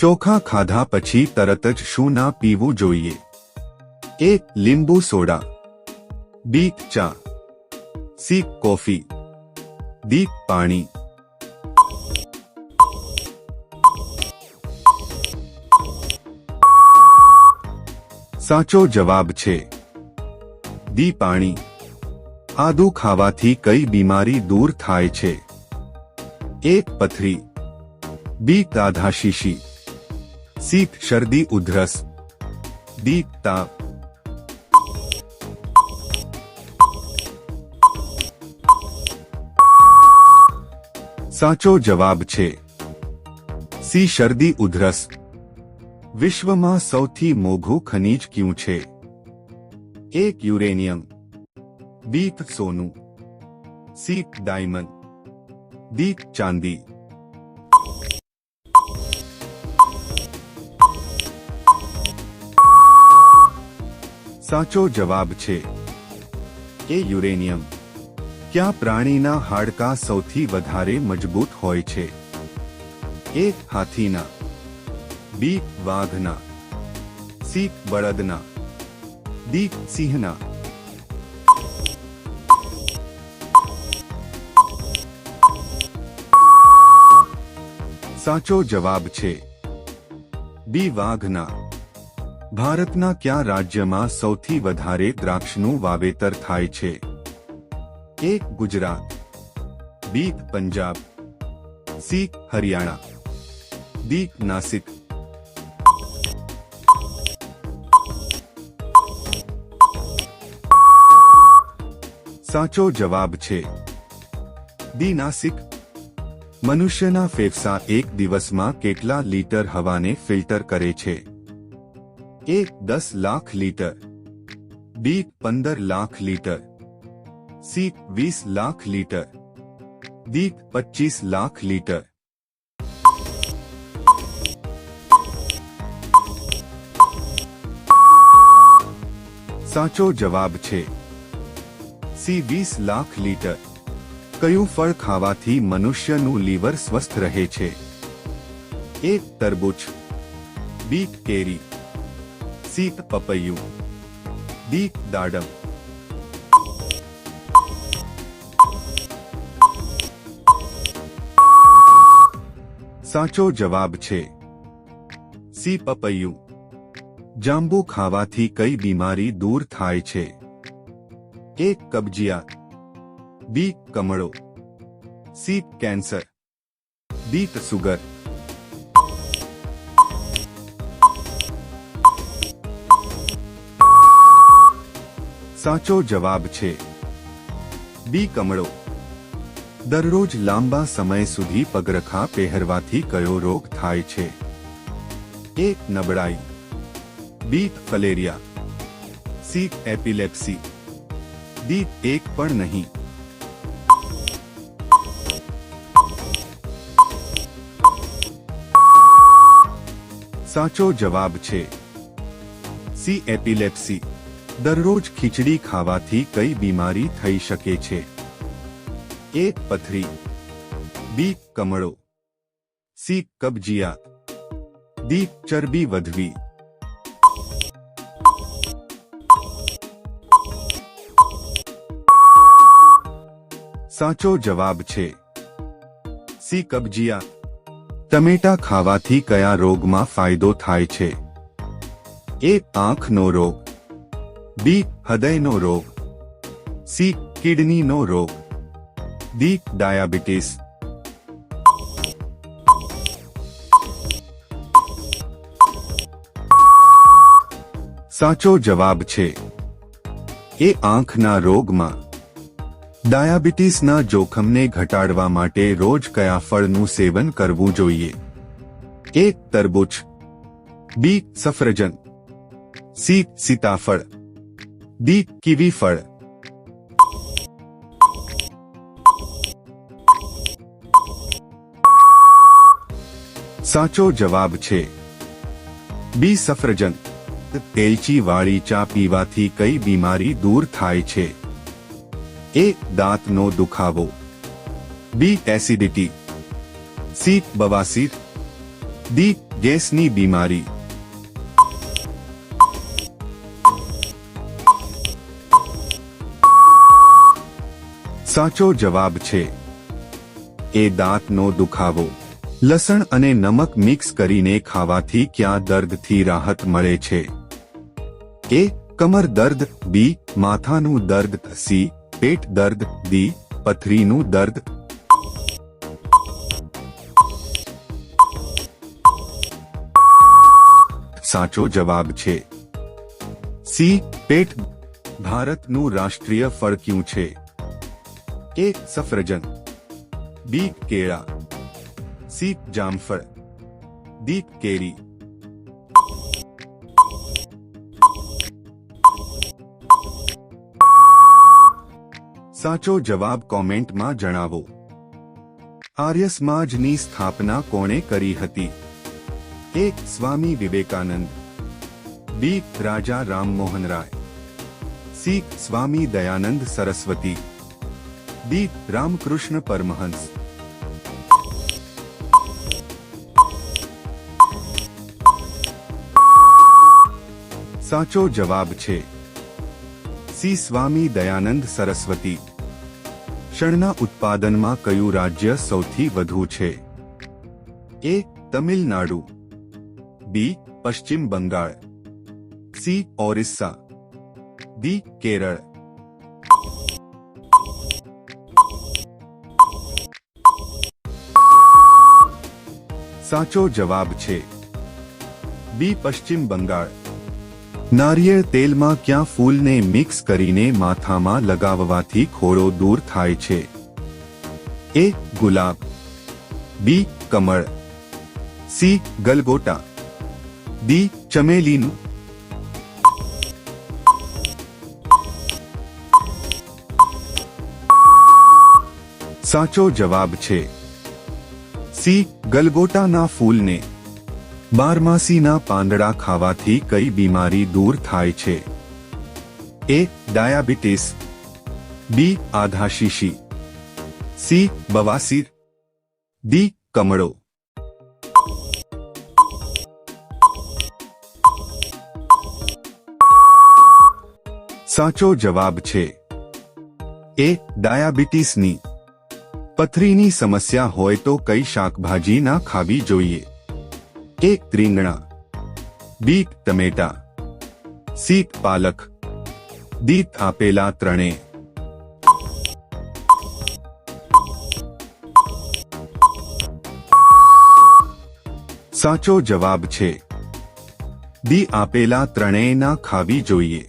ચોખા ખાધા પછી તરત જ શું ના પીવું જોઈએ? એ. લીંબુ સોડા. બી. ચા. સી. કોફી. ડી. પાણી. સાચો જવાબ છે ડી. પાણી. આદુ ખાવાથી કઈ બીમારી દૂર થાય છે? એ. પથરી. બી. દાધાશીશી. સી. શરદી ઉધરસ. ડી. તાવ. સાચો જવાબ છે સી. શરદી ઉધરસ. વિશ્વમાં સૌથી મોંઘું ખનિજ કયું છે? એ. યુરેનિયમ. બી. સોનું. સી. ડાયમંડ. ડી. ચાંદી. સાચો જવાબ છે એ. યુરેનિયમ. કયા પ્રાણીના હાડકાં સૌથી વધારે મજબૂત હોય છે? એ. હાથીના. બી. વાઘના. સી. બળદના. ડી. સિંહના. સાચો જવાબ છે બી. વાઘના. ભારતના કયા રાજ્યમાં સૌથી વધારે દ્રાક્ષનું વાવેતર થાય છે? એ. ગુજરાત. બી. પંજાબ. સી. હરિયાણા. ડી. નાસિક. સાચો જવાબ છે ડી. નાસિક. મનુષ્યના ફેફસા એક દિવસમાં કેટલા લીટર હવાને ફિલ્ટર કરે છે? એ. 10 લાખ લીટર. બી. 15 lakh litre. C. 20 lakh litre. D. 25 lakh litre. સાચો જવાબ છે સી. 20 લાખ લીટર. કયું ફળ ખાવાથી મનુષ્યનું લીવર સ્વસ્થ રહે છે? એ. તરબૂચ. બી. કેરી. સી. પપૈયું. ડી. દાડમ. સાચો જવાબ છે સી. પપૈયું. જાંબુ ખાવાથી કઈ બીમારી દૂર થાય છે? એ. કબજિયાત. બી. કમળો. સી. કેન્સર. ડી. સુગર. સાચો જવાબ છે બી. કમળો. દરરોજ લાંબા સમય સુધી પગરખા પહેરવાથી કયો રોગ થાય છે? એ. નબળાઈ. બી. ફલેરિયા. સી. એપિલેપ્સી. ડી. એક પણ નહીં. સાચો જવાબ છે સી. એપિલેપ્સી. દરરોજ ખીચડી ખાવાથી કઈ બીમારી થઈ શકે છે? એ. પથરી. બી. કમળો. સી. કબજિયાત. ડી. ચરબી વધવી. સાચો જવાબ છે સી. કબજિયાત. ટમેટા ખાવાથી કયા રોગમાં ફાયદો થાય છે? એ. આંખનો રોગ. બી. હૃદયનો રોગ. સી. કિડનીનો રોગ. ડી. ડાયાબિટીસ. સાચો જવાબ છે એ. આંખના રોગમાં. ડાયાબિટીસના જોખમને ઘટાડવા માટે રોજ કયા ફળનું સેવન કરવું જોઈએ? એ. તરબૂચ. બી. સફરજન. સી. સીતાફળ. ડી. કીવી ફળ. સાચો જવાબ છે બી. સફરજન. તેલચીવાળી ચા પીવાથી કઈ બીમારી દૂર થાય છે? એ. દાંતનો દુખાવો. બી. એસિડિટી. સી. બવાસીર. ડી. ગેસની બીમારી. સાચો જવાબ છે એ. દાંતનો દુખાવો. લસણ અને નમક મિક્સ કરીને ખાવાથી ક્યાં દર્દથી રાહત મળે છે? એ. કમર દર્દ. બી. માથાનું દર્દ. સી. પેટ દર્દ. ડી. પથરીનું દર્દ. સાચો જવાબ છે સી. પેટ. ભારતનું રાષ્ટ્રીય ફળ કયું છે? એ. સફરજન. બી. કેળા. સી. જામફળ. ડી. કેરી. સાચો જવાબ કોમેન્ટમાં જણાવો. આર્ય સમાજની સ્થાપના કોણે કરી હતી? એ. સ્વામી વિવેકાનંદ. બી. રાજા રામમોહન રાય. સી. સ્વામી દયાનંદ સરસ્વતી. ડી. રામકૃષ્ણ પરમહંસ. સાચો જવાબ છે સી. સ્વામી દયાનંદ સરસ્વતી. શણના ઉત્પાદનમાં કયું રાજ્ય સૌથી વધુ છે? એ. તમિલનાડુ. બી. પશ્ચિમ બંગાળ. સી. ઓરિસ્સા. ડી. કેરળ. સાચો જવાબ છે બી. પશ્ચિમ બંગાળ. નારિયેળ તેલમાં ક્યાં ફૂલને મિક્સ કરીને માથામાં લગાવવાથી ખોડો દૂર થાય છે? એ. ગુલાબ. બી. કમળ. સી. ગલગોટા. ડી. ચમેલીનું. સાચો જવાબ છે સી. ગલગોટાના ફૂલને. બારમાસીના પાંદડા ખાવાથી કઈ બીમારી દૂર થાય છે? એ. ડાયાબિટીસ. બી. આધાશીશી. સી. બવાસીર. ડી. કમળો. સાચો જવાબ છે એ. ડાયાબિટીસની. પથરીની સમસ્યા હોય તો કઈ શાકભાજી ના ખાવી જોઈએ? એ. રીંગણા. બી. ટમેટા. સી. પાલક. ડી. આપેલા ત્રણેય. સાચો જવાબ છે ડી. આપેલા ત્રણેય ના ખાવી જોઈએ.